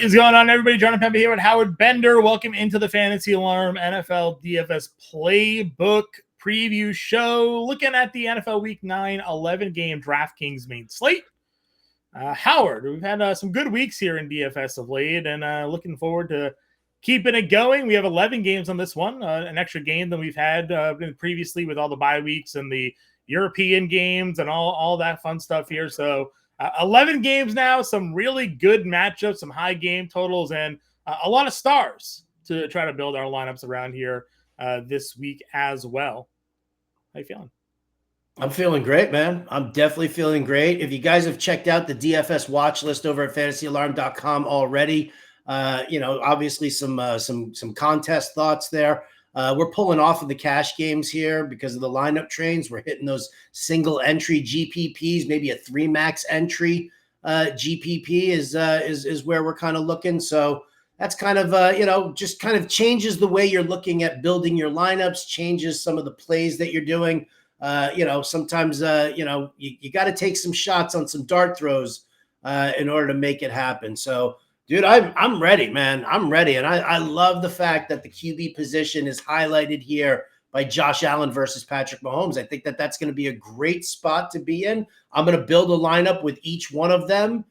What is going on, everybody? Jonathan Pemba here with Howard Bender. Welcome into the Fantasy Alarm NFL DFS Playbook Preview Show. Looking at the NFL Week 9 11-game DraftKings main slate. Howard, we've had some good weeks here in DFS of late, and looking forward to keeping it going. We have 11 games on this one, an extra game than we've had previously with all the bye weeks and the European games and all that fun stuff here. So 11 games now, some really good matchups, some high game totals, and a lot of stars to try to build our lineups around here this week as well. How you feeling? I'm feeling great, man. I'm definitely feeling great. If you guys have checked out the DFS watch list over at fantasyalarm.com already, obviously some contest thoughts there. We're pulling off of the cash games here because of the lineup trains. We're hitting those single entry GPPs, maybe a 3 max entry GPP is where we're kind of looking. So that's kind of, just kind of changes the way you're looking at building your lineups, changes some of the plays that you're doing. Sometimes, you got to take some shots on some dart throws in order to make it happen. So, dude, I'm ready, man. I'm ready. And I love the fact that the QB position is highlighted here by Josh Allen versus Patrick Mahomes. I think that that's going to be a great spot to be in. I'm going to build a lineup with each one of them.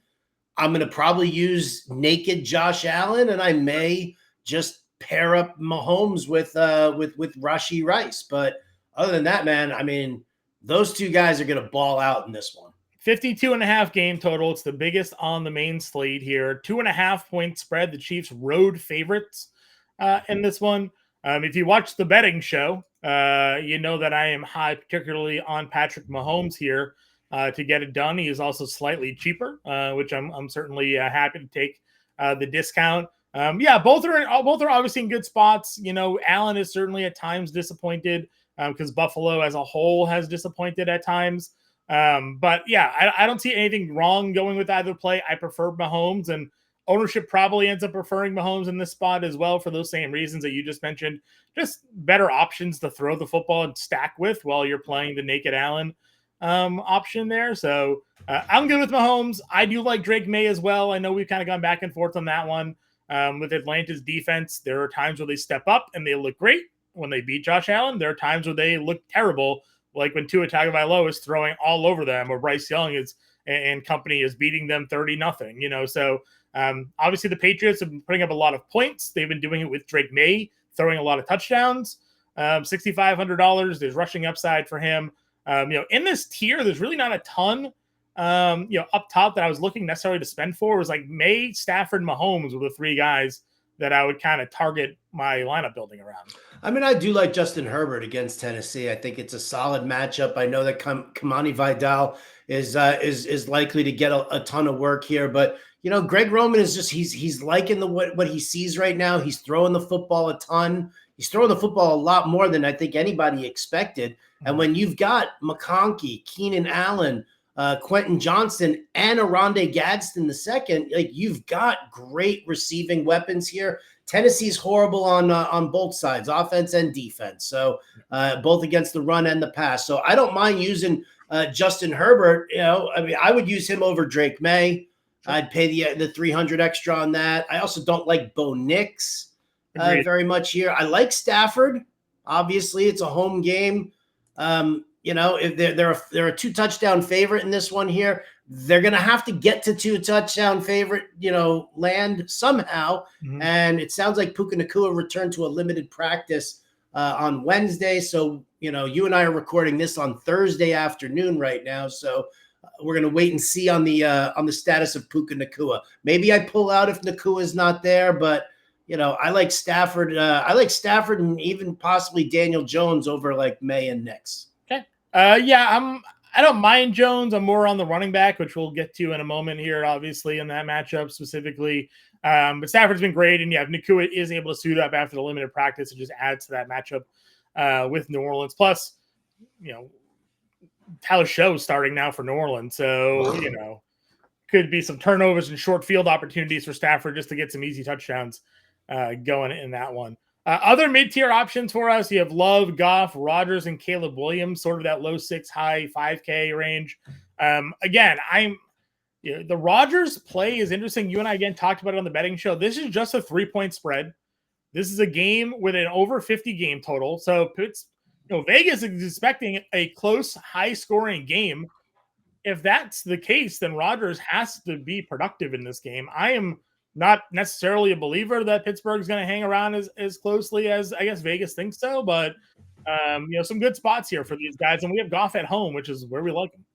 I'm going to probably use naked Josh Allen, and I may just pair up Mahomes with Rashee Rice. But other than that, man, I mean, those two guys are going to ball out in this one. 52.5 game total. It's the biggest on the main slate here. 2.5 point spread. The Chiefs road favorites in this one. If you watch the betting show, you know that I am high, particularly on Patrick Mahomes here to get it done. He is also slightly cheaper, which I'm certainly happy to take the discount. Both are obviously in good spots. You know, Allen is certainly at times disappointed because Buffalo as a whole has disappointed at times. But yeah, I don't see anything wrong going with either play. I prefer Mahomes, and ownership probably ends up preferring Mahomes in this spot as well for those same reasons that you just mentioned. Just better options to throw the football and stack with while you're playing the naked Allen option there. So I'm good with Mahomes. I do like Drake May as well. I know we've kind of gone back and forth on that one. With Atlanta's defense, there are times where they step up and they look great when they beat Josh Allen. There are times where they look terrible, like when Tua Tagovailoa is throwing all over them, or Bryce Young and company is beating them 30-0. So obviously the Patriots have been putting up a lot of points. They've been doing it with Drake May, throwing a lot of touchdowns. $6,500. There's rushing upside for him. In this tier, there's really not a ton, up top that I was looking necessarily to spend for. It was like May, Stafford, Mahomes were the three guys that I would kind of target my lineup building around. I mean, I do like Justin Herbert against Tennessee. I think it's a solid matchup. I know that Kamani Vidal is likely to get a ton of work here, but Greg Roman is just he's liking what he sees right now. He's throwing the football a ton. He's throwing the football a lot more than I think anybody expected. And when you've got McConkey, Keenan Allen, Quentin Johnston, and Oronde Gadsden II, like, you've got great receiving weapons here. Tennessee's horrible on both sides, offense and defense. So both against the run and the pass. So I don't mind using Justin Herbert. I would use him over Drake May. I'd pay the 300 extra on that. I also don't like Bo Nix very much here. I like Stafford. Obviously, it's a home game. If they're a 2-touchdown favorite in this one here, they're going to have to get to 2-touchdown favorite, land somehow. Mm-hmm. And it sounds like Puka Nacua returned to a limited practice on Wednesday. So, you and I are recording this on Thursday afternoon right now. So we're going to wait and see on the status of Puka Nacua. Maybe I pull out if Nacua is not there, but I like Stafford. I like Stafford and even possibly Daniel Jones over like May and Nix. Okay. I don't mind Jones. I'm more on the running back, which we'll get to in a moment here, obviously, in that matchup specifically. But Stafford's been great. And if Nacua is able to suit up after the limited practice, it just adds to that matchup with New Orleans. Plus, Tyler Show's starting now for New Orleans. So, could be some turnovers and short field opportunities for Stafford just to get some easy touchdowns going in that one. Other mid-tier options for us, you have Love, Goff, Rodgers, and Caleb Williams, sort of that low 6, high 5K range. Again, Yeah, the Rodgers play is interesting. You and I again talked about it on the betting show. This is just a 3-point spread. This is a game with an over 50 game total. So it's, Vegas is expecting a close, high scoring game. If that's the case, then Rodgers has to be productive in this game. I am not necessarily a believer that Pittsburgh's going to hang around as closely as I guess Vegas thinks so, but some good spots here for these guys. And we have Goff at home, which is where we like them.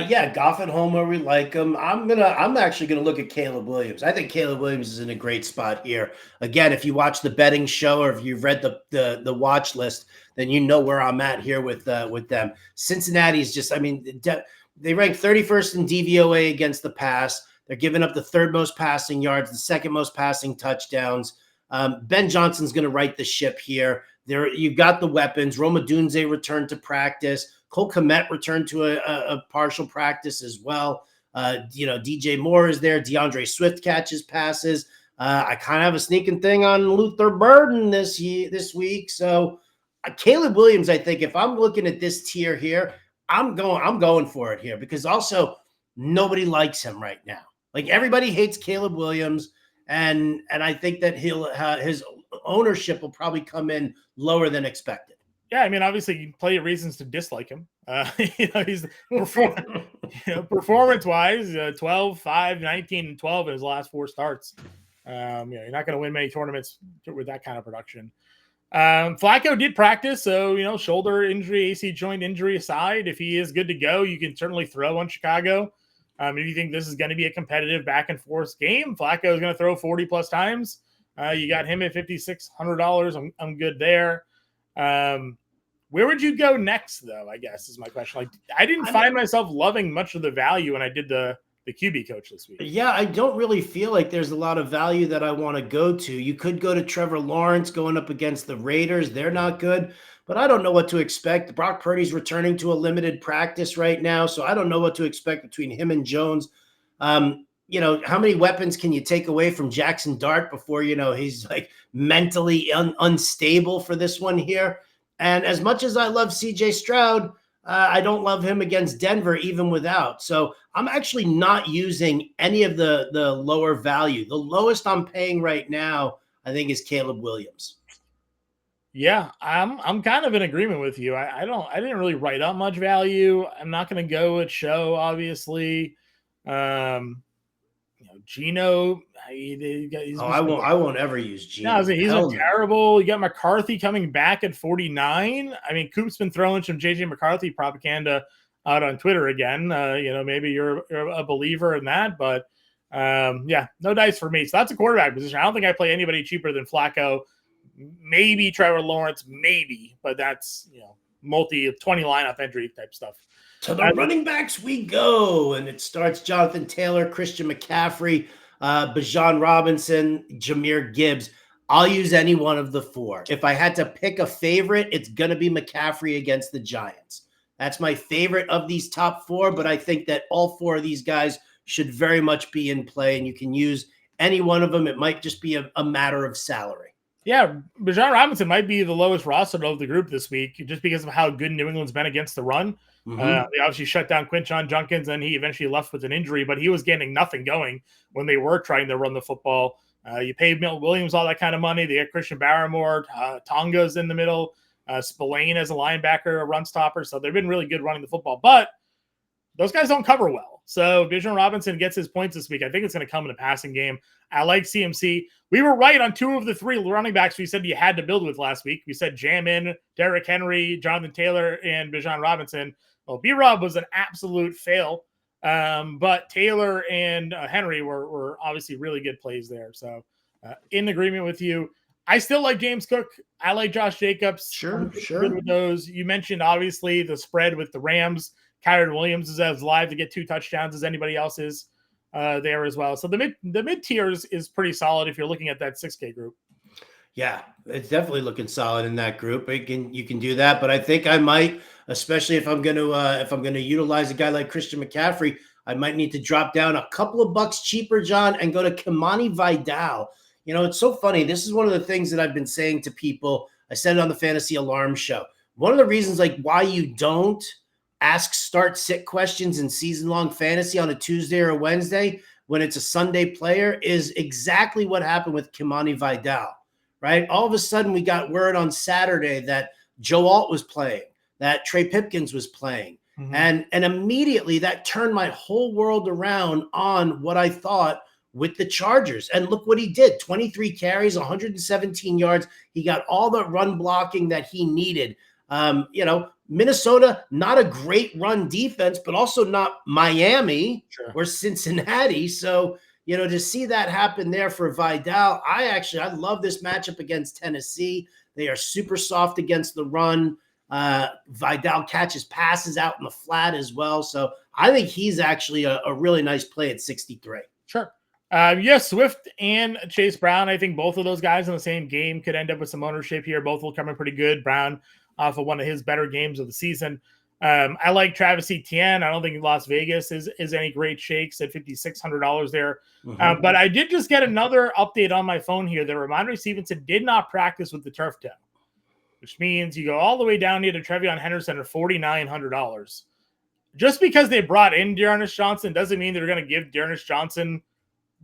Yeah, Goff at home where we like him. I'm actually gonna look at Caleb Williams. I think Caleb Williams is in a great spot here. Again, if you watch the betting show or if you've read the watch list, then you know where I'm at here with them. Cincinnati is just, they rank 31st in DVOA against the pass. They're giving up the third most passing yards, the second most passing touchdowns. Ben Johnson's going to right the ship here. You've got the weapons. Roma Dunze returned to practice. Cole Kmet returned to a partial practice as well. DJ Moore is there. DeAndre Swift catches passes. I kind of have a sneaking thing on Luther Burden this week. So Caleb Williams, I think if I'm looking at this tier here, I'm going for it here because also nobody likes him right now. Like everybody hates Caleb Williams, and I think that his ownership will probably come in lower than expected. Yeah, obviously, plenty of reasons to dislike him. He's performance-wise, 12, 5, 19, and 12 in his last 4 starts. You're not going to win many tournaments with that kind of production. Flacco did practice, so, shoulder injury, AC joint injury aside, if he is good to go, you can certainly throw on Chicago. If you think this is going to be a competitive back-and-forth game, Flacco is going to throw 40-plus times. You got him at $5,600. I'm good there. Where would you go next, though, I guess, is my question. Like, I didn't find myself loving much of the value when I did the QB coach this week. Yeah, I don't really feel like there's a lot of value that I want to go to. You could go to Trevor Lawrence going up against the Raiders. They're not good, but I don't know what to expect. Brock Purdy's returning to a limited practice right now, so I don't know what to expect between him and Jones. How many weapons can you take away from Jackson Dart before, he's like mentally unstable for this one here? And as much as I love CJ Stroud, I don't love him against Denver, even without. So I'm actually not using any of the lower value. The lowest I'm paying right now, I think, is Caleb Williams. Yeah, I'm kind of in agreement with you. I didn't really write up much value. I'm not going to go with Show, obviously. Geno. I won't ever use Geno. No, he's not terrible. You got McCarthy coming back at 49. Coop's been throwing some JJ McCarthy propaganda out on Twitter again. Maybe you're a believer in that, but no dice for me. So that's a quarterback position. I don't think I play anybody cheaper than Flacco. Maybe Trevor Lawrence, maybe, but that's multi 20 lineup entry type stuff. To the running backs we go, and it starts Jonathan Taylor, Christian McCaffrey, Bijan Robinson, Jahmyr Gibbs. I'll use any one of the 4. If I had to pick a favorite, it's going to be McCaffrey against the Giants. That's my favorite of these top 4, but I think that all 4 of these guys should very much be in play, and you can use any one of them. It might just be a matter of salary. Yeah, Bijan Robinson might be the lowest rostered of the group this week just because of how good New England's been against the run. Mm-hmm. They obviously shut down Quinshon Judkins, and he eventually left with an injury, but he was getting nothing going when they were trying to run the football. You paid Milton Williams all that kind of money. They got Christian Barrymore, Tonga's in the middle, Spillane as a linebacker, a run stopper. So they've been really good running the football, but those guys don't cover well. So Bijan Robinson gets his points this week. I think it's going to come in a passing game. I like CMC. We were right on 2 of the 3 running backs we said you had to build with last week. We said jam in Derrick Henry, Jonathan Taylor, and Bijan Robinson. Well, B-Rob was an absolute fail, but Taylor and Henry were obviously really good plays there. So in agreement with you. I still like James Cook. I like Josh Jacobs. Sure. Good with those. You mentioned, obviously, the spread with the Rams. Kyron Williams is as live to get 2 touchdowns as anybody else is there as well. So the mid tiers is pretty solid if you're looking at that 6K group. Yeah, it's definitely looking solid in that group. You can do that, but I think I might, especially if I'm going to utilize a guy like Christian McCaffrey, I might need to drop down a couple of bucks cheaper, John, and go to Kimani Vidal. It's so funny. This is one of the things that I've been saying to people. I said it on the Fantasy Alarm Show. One of the reasons why you don't ask start sit questions in season-long fantasy on a Tuesday or a Wednesday when it's a Sunday player is exactly what happened with Kimani Vidal, right? All of a sudden we got word on Saturday that Joe Alt was playing, that Trey Pipkins was playing. And immediately that turned my whole world around on what I thought with the Chargers. And look what he did. 23 carries, 117 yards. He got all the run blocking that he needed. Minnesota, not a great run defense, but also not Miami or Cincinnati. So, to see that happen there for Vidal, I love this matchup against Tennessee. They are super soft against the run. Vidal catches passes out in the flat as well. So I think he's actually a really nice play at 63. Sure. Swift and Chase Brown. I think both of those guys in the same game could end up with some ownership here. Both will come in pretty good. Brown off of one of his better games of the season. I like Travis Etienne. I don't think Las Vegas is any great shakes at $5,600 there. But I did just get another update on my phone here that Ramondre Stevenson did not practice with the turf toe, which means you go all the way down here to Trevion Henderson at $4,900. Just because they brought in D'Ernest Johnson doesn't mean they're going to give D'Ernest Johnson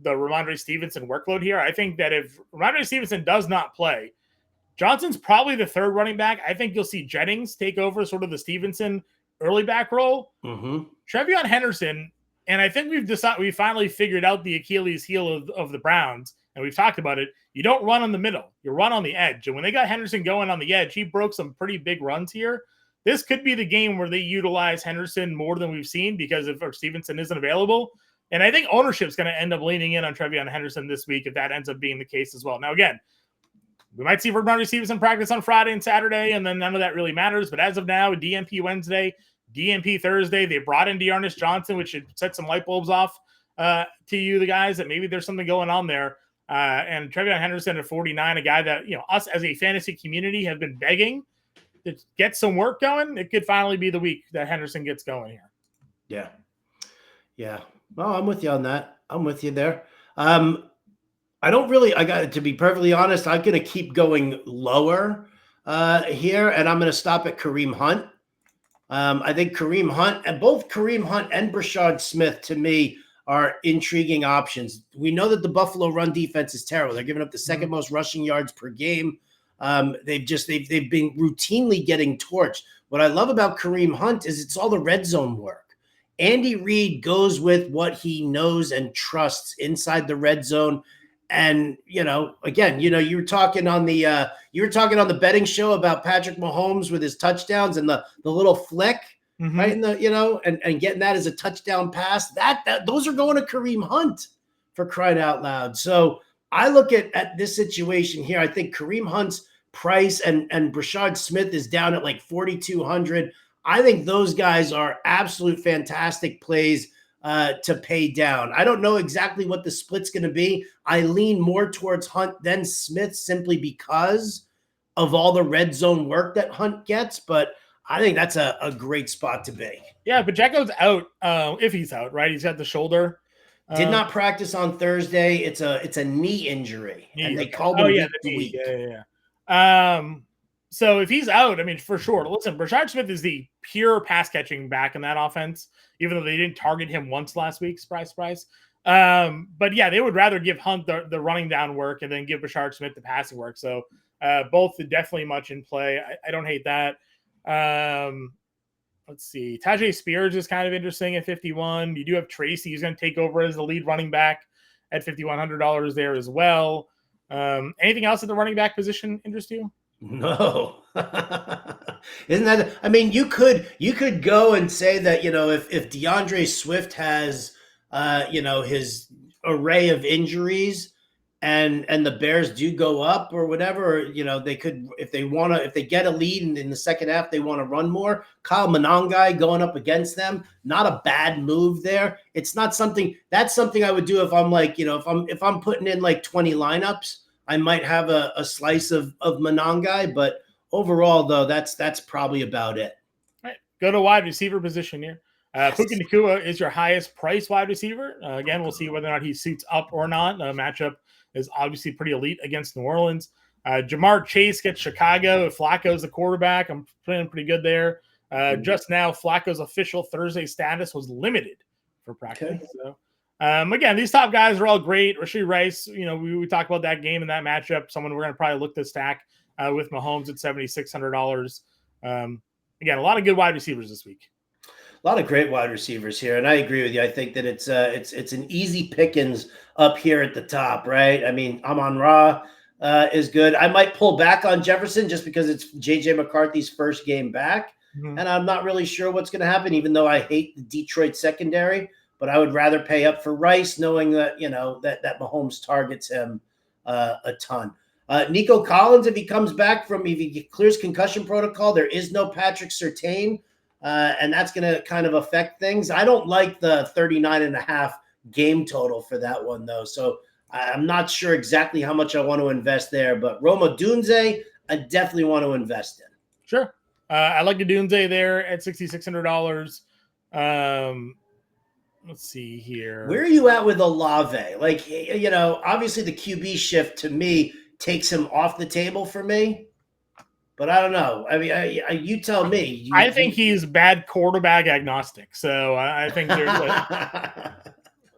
the Ramondre Stevenson workload here. I think that if Ramondre Stevenson does not play, Johnson's probably the third running back. I think you'll see Jennings take over sort of the Stevenson early back role. Trevion Henderson, and I think we finally figured out the Achilles heel of the Browns, and we've talked about it. You don't run on the middle. You run on the edge. And when they got Henderson going on the edge, he broke some pretty big runs here. This could be the game where they utilize Henderson more than we've seen because if Stevenson isn't available. And I think ownership is going to end up leaning in on Trevion Henderson this week if that ends up being the case as well. Now, again, we might see Ramondre Stevenson practice on Friday and Saturday, and then none of that really matters. But as of now, DNP Wednesday, DNP Thursday, they brought in D'Ernest Johnson, which should set some light bulbs off to you, the guys, that maybe there's something going on there. And Trevion Henderson at 49, a guy that, us as a fantasy community have been begging to get some work going. It could finally be the week that Henderson gets going here. Yeah. Well, I'm with you on that. I'm with you there. I got to be perfectly honest, I'm going to keep going lower here, and I'm going to stop at Kareem Hunt. I think Kareem Hunt and Brashard Smith to me are intriguing options. We know that the Buffalo run defense is terrible. They're giving up the second most rushing yards per game. They've been routinely getting torched. What I love about Kareem Hunt is it's all the red zone work. Andy Reid goes with what he knows and trusts inside the red zone. And, again, you were talking on the betting show about Patrick Mahomes with his touchdowns and the little flick, right? In the, and getting that as a touchdown pass, that those are going to Kareem Hunt, for crying out loud. So I look at this situation here. I think Kareem Hunt's price and Brashard Smith is down at like 4,200. I think those guys are absolute fantastic plays to pay down. I don't know exactly what the split's going to be. I lean more towards Hunt than Smith simply because of all the red zone work that Hunt gets, but I think that's a great spot to be. Yeah, but Jacko's out, if he's out, right? He's got the shoulder. Did not practice on Thursday. It's a knee injury, and they called him week to week. Yeah. So if he's out, I mean, for sure. Listen, Brashard Smith is the pure pass catching back in that offense, even though they didn't target him once last week. Surprise, surprise. But yeah, they would rather give Hunt the running down work and then give Brashard Smith the passing work. So both definitely much in play. I don't hate that. Let's see. Tajay Spears is kind of interesting at 51. You do have Tracy. He's going to take over as the lead running back at $5,100 there as well. Anything else at the running back position interest you? No. Isn't that, I mean, you could go and say that, if DeAndre Swift has, his array of injuries and the Bears do go up or whatever, they could, if they get a lead in the second half, they want to run more. Kyle Monangai going up against them, not a bad move there. It's not something, that's something I would do if I'm like, if I'm putting in like 20 lineups, I might have a slice of Monangai, but overall, though, that's probably about it. All right, go to wide receiver position here. Puka Nacua is your highest price wide receiver. Again, we'll see whether or not he suits up or not. The matchup is obviously pretty elite against New Orleans. Jamar Chase gets Chicago. If Flacco's the quarterback, I'm feeling pretty good there. Just now, Flacco's official Thursday status was limited for practice. Okay. So, again, these top guys are all great. Rashee Rice, we talked about that game and that matchup. Someone we're going to probably look to stack with Mahomes at $7,600. Again, a lot of good wide receivers this week. A lot of great wide receivers here, and I agree with you. I think that it's an easy pickings up here at the top, right? I mean, Amon-Ra is good. I might pull back on Jefferson just because it's J.J. McCarthy's first game back, and I'm not really sure what's going to happen, even though I hate the Detroit secondary. But I would rather pay up for Rice, knowing that that Mahomes targets him a ton. Nico Collins, if he clears concussion protocol, there is no Patrick Surtain. And that's going to kind of affect things. I don't like the 39.5 game total for that one, though. So I'm not sure exactly how much I want to invest there. But Rome Odunze, I definitely want to invest in. Sure. I like Odunze there at $6,600. Let's see here. Where are you at with Olave? Like, obviously the QB shift to me takes him off the table for me. But I don't know. I mean, you tell me. I think he's bad quarterback agnostic. So I think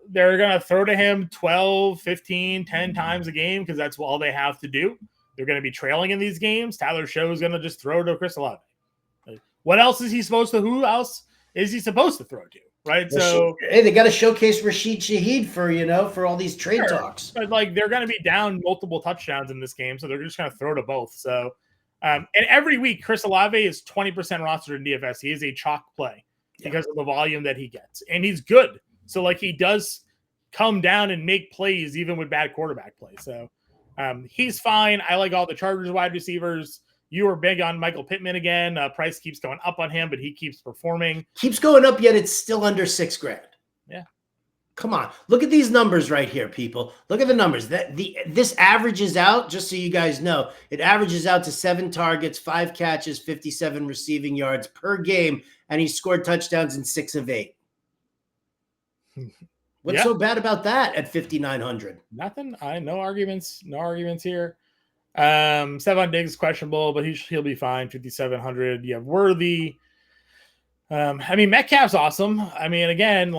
they're going to throw to him 12, 15, 10 times a game because that's all they have to do. They're going to be trailing in these games. Tyler Show is going to just throw to Chris Olave. What else is he supposed to? Who else is he supposed to throw to? Right. So hey, they got to showcase Rashid Shaheed for all these trade talks. But they're going to be down multiple touchdowns in this game, so they're just going to throw to both. So. And every week, Chris Olave is 20% rostered in DFS. He is a chalk play because of the volume that he gets. And he's good. So, he does come down and make plays even with bad quarterback play. So, he's fine. I like all the Chargers wide receivers. You were big on Michael Pittman again. Price keeps going up on him, but he keeps performing. Keeps going up, yet it's still under $6,000. Yeah. Come on. Look at these numbers right here, people. Look at the numbers. This averages out, just so you guys know, it averages out to 7 targets, 5 catches, 57 receiving yards per game, and he scored touchdowns in 6 of 8. What's so bad about that at 5,900? Nothing. No arguments. No arguments here. Stephon Diggs questionable, but he'll be fine. 5,700. You have Worthy. Metcalf's awesome. Again,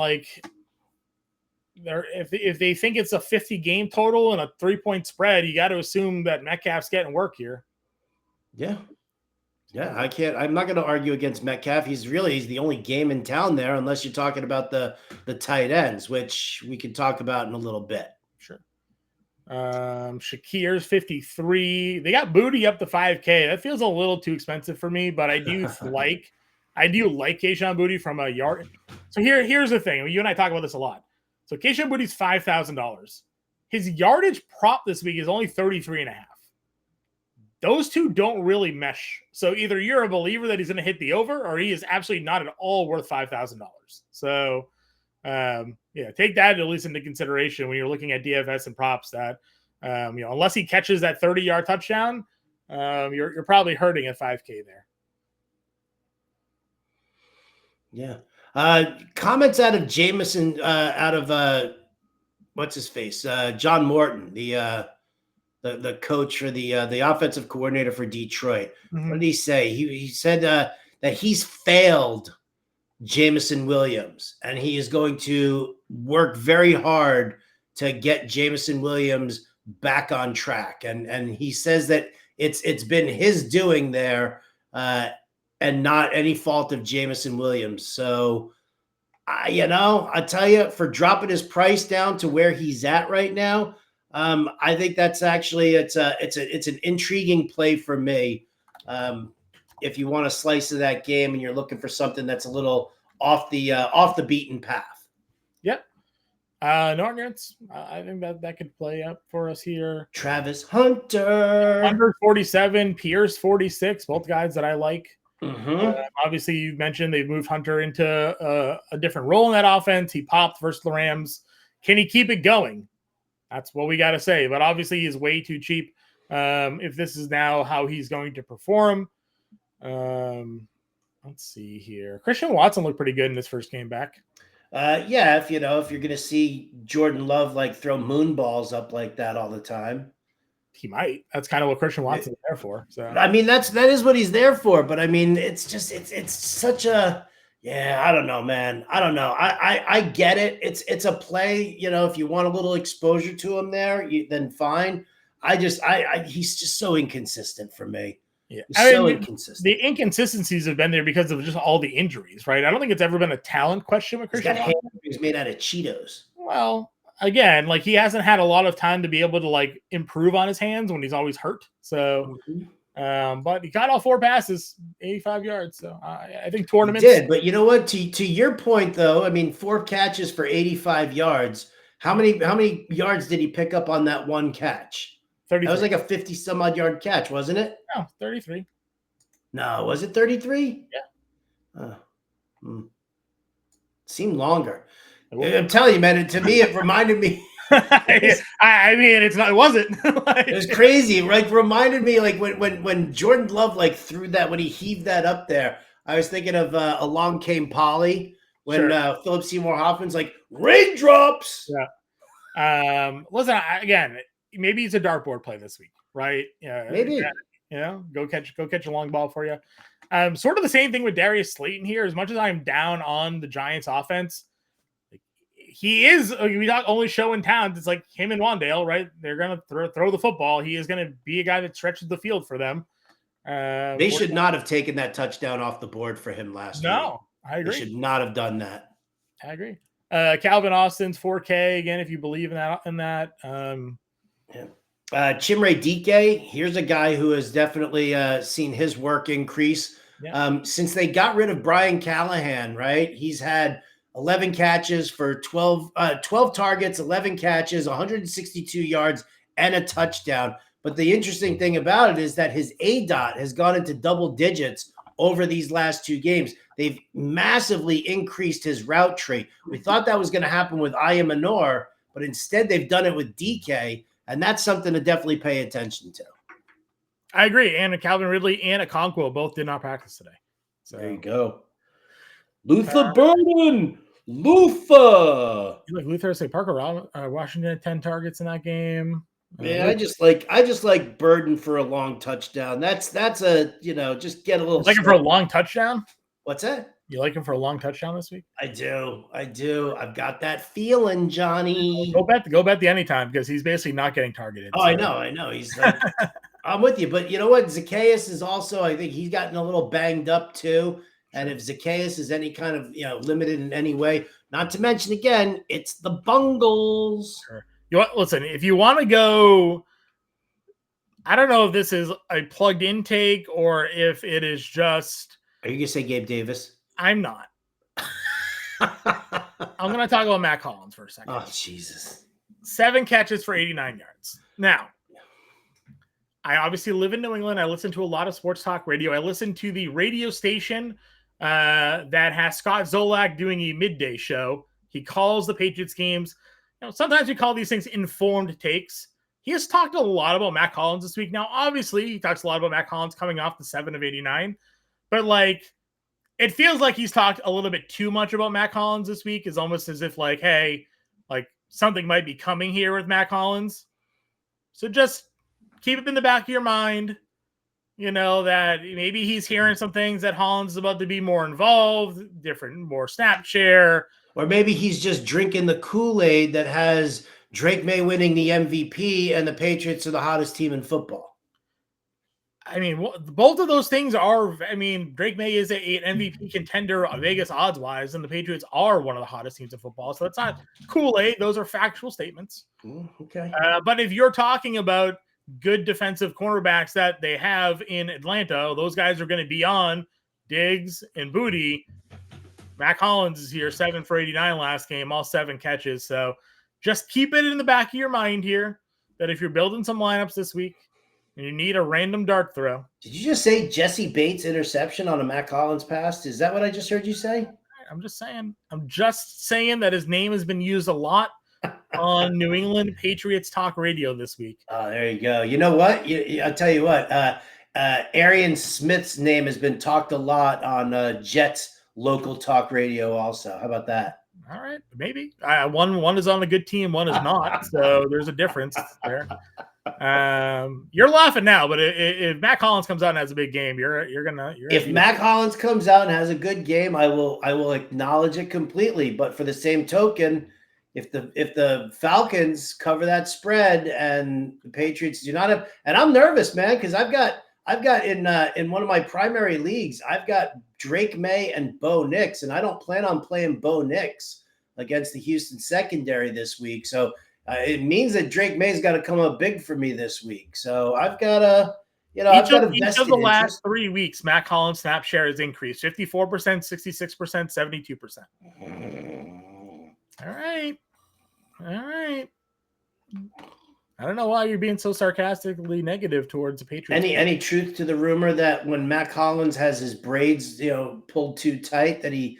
if they think it's a 50 game total and a 3-point spread, you got to assume that Metcalf's getting work here. Yeah. I'm not going to argue against Metcalf. He's the only game in town there, unless you're talking about the tight ends, which we can talk about in a little bit. Sure. Shakir's 53. They got Booty up to 5K. That feels a little too expensive for me, but I do like Kayshon Booty from a yard. So here's the thing. You and I talk about this a lot. So Kayshon Booty's $5,000. His yardage prop this week is only 33.5. Those two don't really mesh. So either you're a believer that he's going to hit the over, or he is absolutely not at all worth $5,000. So, take that at least into consideration when you're looking at DFS and props. That unless he catches that 30-yard touchdown, you're probably hurting at 5K there. Yeah. Comments out of Jameson, out of what's his face, John Morton, the coach for the offensive coordinator for Detroit. Mm-hmm. What did he say? He said that he's failed Jameson Williams, and he is going to work very hard to get Jameson Williams back on track. And he says that it's been his doing there. And not any fault of Jameson Williams. So, I tell you, for dropping his price down to where he's at right now, I think that's actually it's an intriguing play for me. If you want a slice of that game and you're looking for something that's a little off the beaten path. Yep. No arguments. I think that could play up for us here. Travis Hunter. Hunter 47, Pierce 46, both guys that I like. Mm-hmm. Obviously, you mentioned they've moved Hunter into a different role in that offense. He popped versus the Rams. Can he keep it going? That's what we got to say. But obviously, he's way too cheap if this is now how he's going to perform. Let's see here. Christian Watson looked pretty good in his first game back. If you're going to see Jordan Love throw moon balls up like that all the time. He might. That's kind of what Christian Watson's there for. So I mean, that is what he's there for. But I mean, it's just it's such a I don't know, man. I don't know. I get it. It's a play. If you want a little exposure to him there, then fine. He's just so inconsistent for me. Yeah, inconsistent. The inconsistencies have been there because of just all the injuries, right? I don't think it's ever been a talent question with Christian Watson. He's made out of Cheetos. Well, again, like he hasn't had a lot of time to be able to like improve on his hands when he's always hurt. So, but he got all 4 passes, 85 yards. So I think tournaments he did. But you know what? To your point, though, I mean, 4 catches for 85 yards. How many yards did he pick up on that one catch? 33. That was like a 50 some odd yard catch, wasn't it? No, 33. No, was it 33? Yeah. Seemed longer. I'm telling you, man. To me, it reminded me. I mean, it's not. It wasn't. It was crazy. Like reminded me, like when Jordan Love like threw that when he heaved that up there. I was thinking of Along Came Polly when Philip Seymour Hoffman's like raindrops. Yeah. Listen, again, maybe it's a dartboard play this week, right? Yeah. Maybe. Go catch a long ball for you. Sort of the same thing with Darius Slayton here. As much as I'm down on the Giants offense, he is only showing talent. It's like him and Wandale, right? They're gonna throw the football. He is gonna be a guy that stretches the field for them. They should not have taken that touchdown off the board for him last week. No, I agree. They should not have done that. I agree. Calvin Austin's 4K again, if you believe in that. Chimere Dike, here's a guy who has definitely seen his work increase. Yeah. Since they got rid of Brian Callahan, right? He's had 11 catches for 12 targets, 11 catches, 162 yards, and a touchdown. But the interesting thing about it is that his ADOT has gone into double digits over these last 2 games. They've massively increased his route tree. We thought that was going to happen with Ayamanor, but instead they've done it with DK, and that's something to definitely pay attention to. I agree. And Calvin Ridley and Okonkwo both did not practice today. So there you go. Luther Burden. Luther. You like Luther say Parker Washington had 10 targets in that game. Man, I just like Burden for a long touchdown. That's a just get a little. Like him for a long touchdown. What's that? You like him for a long touchdown this week? I do. I've got that feeling, Johnny. Go bet the anytime because he's basically not getting targeted. Oh, so. I know. He's like, I'm with you, but you know what? Zacchaeus is also. I think he's gotten a little banged up too. And if Zacchaeus is any kind of limited in any way, not to mention again, it's the Bungles. Sure. Listen, if you want to go, I don't know if this is a plugged intake or if it is just. Are you gonna say Gabe Davis? I'm not. I'm gonna talk about Matt Collins for a second. Oh Jesus! 7 catches for 89 yards. Now, I obviously live in New England. I listen to a lot of sports talk radio. I listen to the radio station that has Scott Zolak doing a midday show. He calls the Patriots games. Sometimes we call these things informed takes. He has talked a lot about Matt Collins this week. Now, obviously, he talks a lot about Matt Collins coming off the 7 of 89. But, it feels like he's talked a little bit too much about Matt Collins this week. It's almost as if, hey, something might be coming here with Matt Collins. So just keep it in the back of your mind, that maybe he's hearing some things that Hollins is about to be more involved, more snap share. Or maybe he's just drinking the Kool-Aid that has Drake May winning the MVP and the Patriots are the hottest team in football. I mean, both of those things are, Drake May is an MVP contender Vegas odds-wise, and the Patriots are one of the hottest teams in football. So that's not Kool-Aid. Those are factual statements. Okay. But if you're talking about good defensive cornerbacks that they have in Atlanta, those guys are going to be on Diggs and Booty. Matt Collins is here, 7 for 89 last game, all 7 catches. So just keep it in the back of your mind here that if you're building some lineups this week and you need a random dart throw. Did you just say Jesse Bates interception on a Matt Collins pass? Is that what I just heard you say? I'm just saying that his name has been used a lot on New England Patriots talk radio this week. Oh, there you go. You know what? I'll tell you what. Arian Smith's name has been talked a lot on Jets local talk radio also. How about that? All right, maybe. One is on a good team, one is not. So there's a difference there. You're laughing now, but if Matt Collins comes out and has a big game, you're gonna. If Matt Collins comes out and has a good game, I will acknowledge it completely. But for the same token, if the Falcons cover that spread and the Patriots do not have, and I'm nervous, man, because I've got in one of my primary leagues, I've got Drake May and Bo Nix, and I don't plan on playing Bo Nix against the Houston secondary this week. So it means that Drake May's got to come up big for me this week. So I've got a I've got a each vested of the last interest. 3 weeks, Matt Collins' snap share has increased 54%, 66%, 72%. All right. I don't know why you're being so sarcastically negative towards the Patriots. Any truth to the rumor that when Matt Collins has his braids, pulled too tight, that he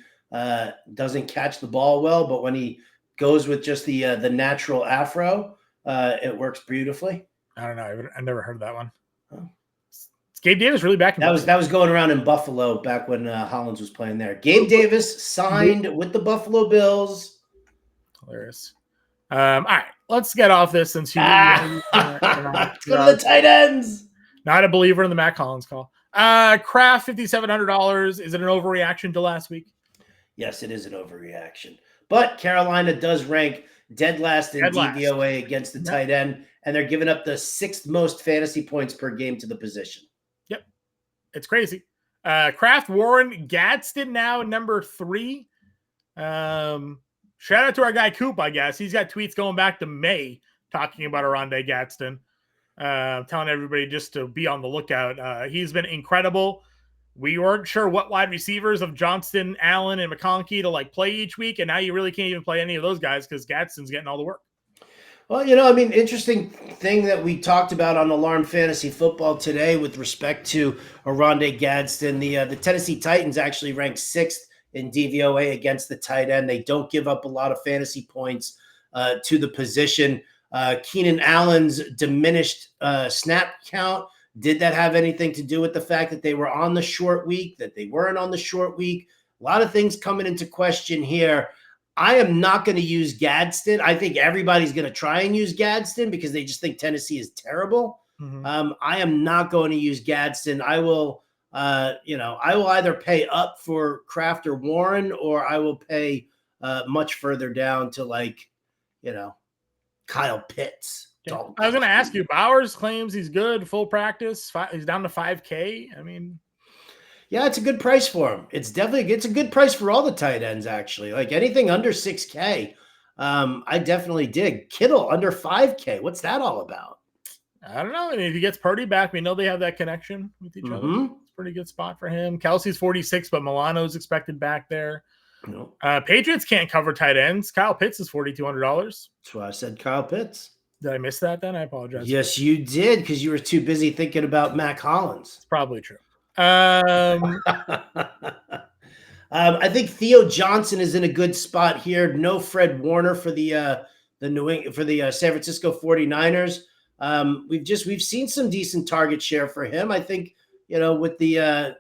doesn't catch the ball well, but when he goes with just the natural afro, it works beautifully? I don't know. I never heard of that one. Oh. Is Gabe Davis really back in Buffalo? That was going around in Buffalo back when Hollins was playing there. Gabe Davis signed with the Buffalo Bills. Hilarious. All right, let's get off this since you let's go to the tight ends. Not a believer in the Matt Collins call. Kraft, $5,700. Is it an overreaction to last week? Yes, it is an overreaction. But Carolina does rank dead last in DVOA against the tight end, and they're giving up the 6th most fantasy points per game to the position. Yep. It's crazy. Kraft, Warren, Gadsden now number 3. Shout out to our guy Coop, I guess. He's got tweets going back to May talking about Oronde Gadsden, telling everybody just to be on the lookout. He's been incredible. We weren't sure what wide receivers of Johnston, Allen, and McConkey to play each week, and now you really can't even play any of those guys because Gadsden's getting all the work. Well, interesting thing that we talked about on Alarm Fantasy Football today with respect to Oronde Gadsden. The Tennessee Titans actually ranked 6th in DVOA against the tight end. They don't give up a lot of fantasy points to the position. Keenan Allen's diminished snap count. Did that have anything to do with the fact that they were on the short week, that they weren't on the short week? A lot of things coming into question here. I am not going to use Gadsden. I think everybody's going to try and use Gadsden because they just think Tennessee is terrible. Mm-hmm. I am not going to use Gadsden. I will either pay up for Kraft or Warren, or I will pay much further down to Kyle Pitts. Yeah. I was going to ask you, Bowers claims he's good, full practice. He's down to $5,000. I mean, yeah, it's a good price for him. It's a good price for all the tight ends, actually. Anything under $6,000, I definitely dig. Kittle under $5,000. What's that all about? I don't know. I mean, if he gets Purdy back, we know they have that connection with each other. It's a pretty good spot for him. Kelsey's 46, but Milano's expected back there. No. Patriots can't cover tight ends. Kyle Pitts is $4,200. That's why I said Kyle Pitts. Did I miss that then? I apologize. Yes, you did, because you were too busy thinking about Matt Collins. It's probably true. I think Theo Johnson is in a good spot here. No Fred Warner for the San Francisco 49ers. We've seen some decent target share for him. I think, with the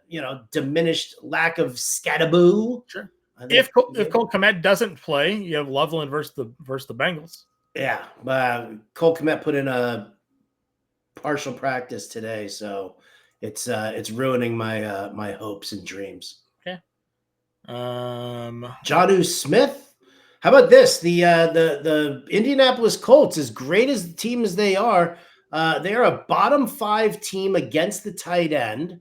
diminished lack of Scattaboo. Sure. If Cole Kmet doesn't play, you have Loveland versus the Bengals. Yeah, Cole Kmet put in a partial practice today, so it's ruining my hopes and dreams. Okay. Jonnu Smith. How about this? The Indianapolis Colts, as great as the team as they are a bottom 5 team against the tight end.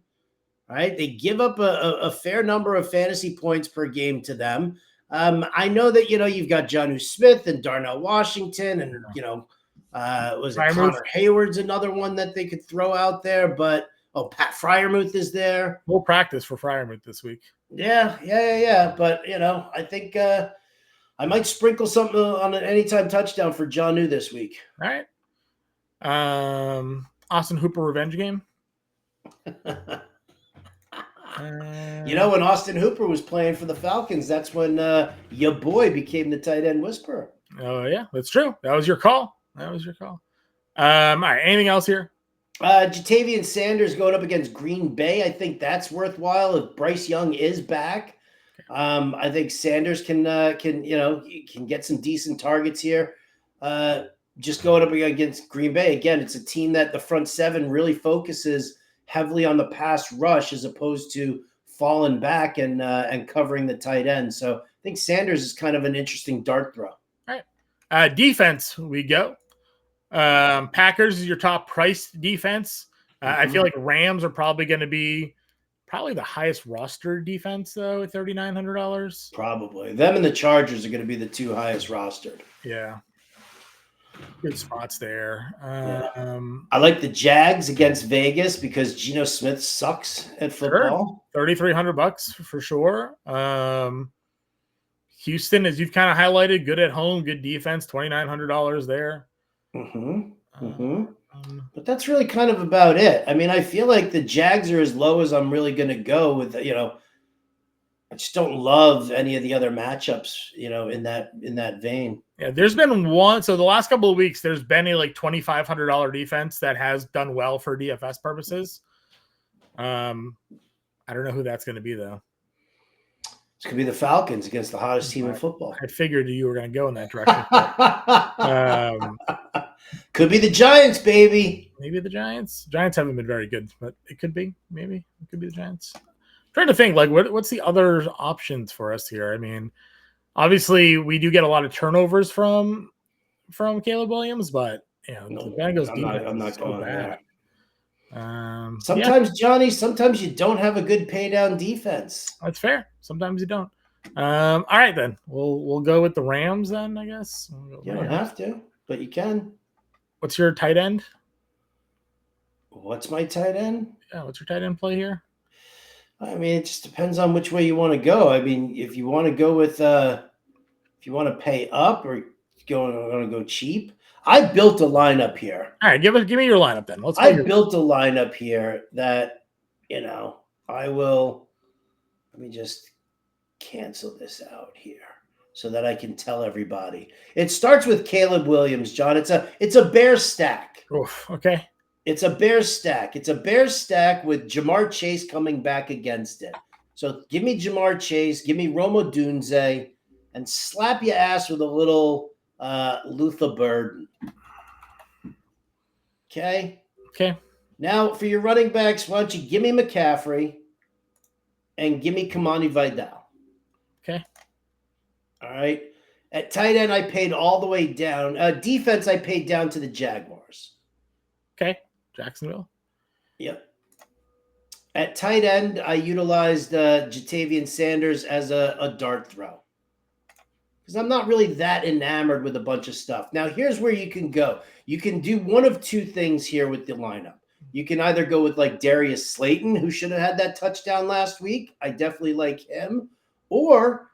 Right? They give up a fair number of fantasy points per game to them. I know that you've got Jonnu Smith and Darnell Washington, and Connor Hayward's another one that they could throw out there, but Pat Freiermuth is there. We'll practice for Freiermuth this week. Yeah. But I think I might sprinkle something on an anytime touchdown for Jonnu this week. All right. Austin Hooper revenge game. When Austin Hooper was playing for the Falcons, that's when your boy became the tight end whisperer. Oh, yeah, that's true. That was your call. All right, anything else here? Jatavian Sanders going up against Green Bay. I think that's worthwhile if Bryce Young is back. I think Sanders can get some decent targets here. just going up against Green Bay. Again, it's a team that the front seven really focuses heavily on the pass rush as opposed to falling back and covering the tight end. So I think Sanders is kind of an interesting dart throw. All right. Defense, we go. Packers is your top priced defense. I feel like Rams are probably going to be the highest roster defense, though, at $3,900. Probably. Them and the Chargers are going to be the two highest rostered. Yeah. Good spots there. I like the Jags against Vegas because Geno Smith sucks at football. Sure. $3,300 for sure. Houston, as you've kind of highlighted, good at home, good defense, $2,900 there. But that's really kind of about it. I mean, I feel like the Jags are as low as I'm really going to go with, I just don't love any of the other matchups, in that vein. Yeah, there's been one. So the last couple of weeks, there's been a like $2,500 defense that has done well for DFS purposes. I don't know who that's going to be, though. It's going to be the Falcons against the hottest team in football. I figured you were going to go in that direction. Could be the Giants, baby. Maybe the Giants. Giants haven't been very good, but it could be. Maybe it could be the Giants. I'm trying to think, like, what's the other options for us here? I mean, obviously, we do get a lot of turnovers from Caleb Williams, but the Bengals defense I'm not is so going bad. Sometimes, Johnny, sometimes you don't have a good pay down defense. That's fair. Sometimes you don't. All right, then we'll go with the Rams then, I guess. You don't have to, but you can. What's your tight end? What's my tight end? Yeah, what's your tight end play here? I mean, it just depends on which way you want to go. I mean, if you want to go with, if you want to pay up or want to go cheap, I built a lineup here. All right, give me your lineup then. I built a lineup here that, I will. Let me just cancel this out here so that I can tell everybody. It starts with Caleb Williams, John. It's a bear stack. Oof, okay. It's a bear stack. It's a bear stack with Jamar Chase coming back against it. So give me Jamar Chase, give me Rome Odunze, and slap your ass with a little Luther Burden. Okay? Okay. Now, for your running backs, why don't you give me McCaffrey and give me Kamani Vidal. Okay. All right. At tight end, I paid all the way down. Defense, I paid down to the Jaguars. Okay. Jacksonville. Yep. At tight end, I utilized Jatavian Sanders as a dart throw because I'm not really that enamored with a bunch of stuff. Now, here's where you can go. You can do one of two things here with the lineup. You can either go with like Darius Slayton, who should have had that touchdown last week. I definitely like him. Or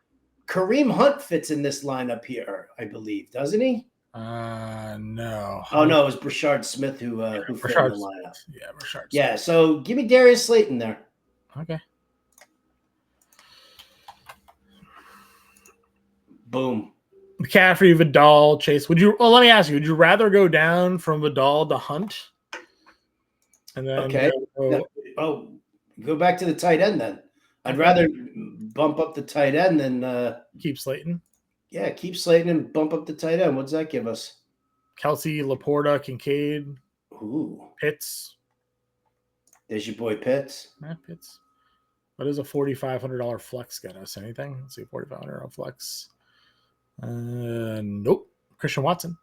Kareem Hunt fits in this lineup here, I believe, doesn't he? No. Oh, no, it was Brashard Smith who fit in the lineup. Yeah, Brashard Smith. Yeah, so give me Darius Slayton there. Okay. Boom. McCaffrey, Vidal, Chase. Let me ask you, would you rather go down from Vidal to Hunt? And then go back to the tight end then. I'd rather bump up the tight end than keep Slayton. Yeah, keep Slayton and bump up the tight end. What does that give us? Kelsey, Laporta, Kincaid, Pitts. There's your boy Pitts. Yeah, Pitts. What does a $4,500 flex get us? Anything? Let's see, $4,500 flex. Nope. Christian Watson.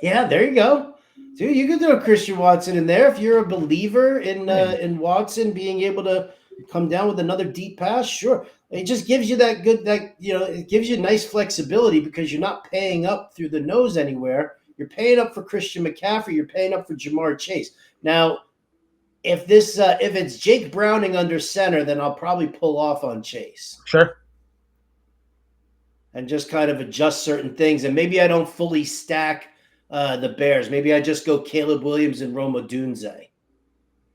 Yeah, there you go. Dude, you can throw Christian Watson in there if you're a believer in Watson being able to come down with another deep pass. Sure, it just gives you it gives you nice flexibility because you're not paying up through the nose anywhere. You're paying up for Christian McCaffrey. You're paying up for Jamar Chase. Now, if it's Jake Browning under center, then I'll probably pull off on Chase. Sure. And just kind of adjust certain things, and maybe I don't fully stack the Bears. Maybe I just go Caleb Williams and Rome Odunze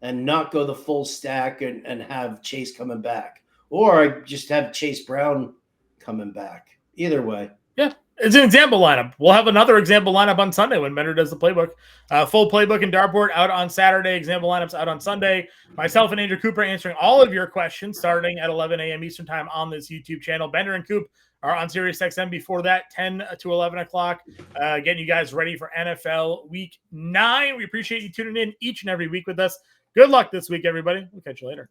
and not go the full stack and have Chase coming back. Or I just have Chase Brown coming back. Either way. Yeah. It's an example lineup. We'll have another example lineup on Sunday when Bender does the playbook. Full playbook and dartboard out on Saturday. Example lineups out on Sunday. Myself and Andrew Cooper answering all of your questions starting at 11 a.m. Eastern time on this YouTube channel. Bender and Coop are on SiriusXM before that, 10 to 11 o'clock, getting you guys ready for NFL Week 9. We appreciate you tuning in each and every week with us. Good luck this week, everybody. We'll catch you later.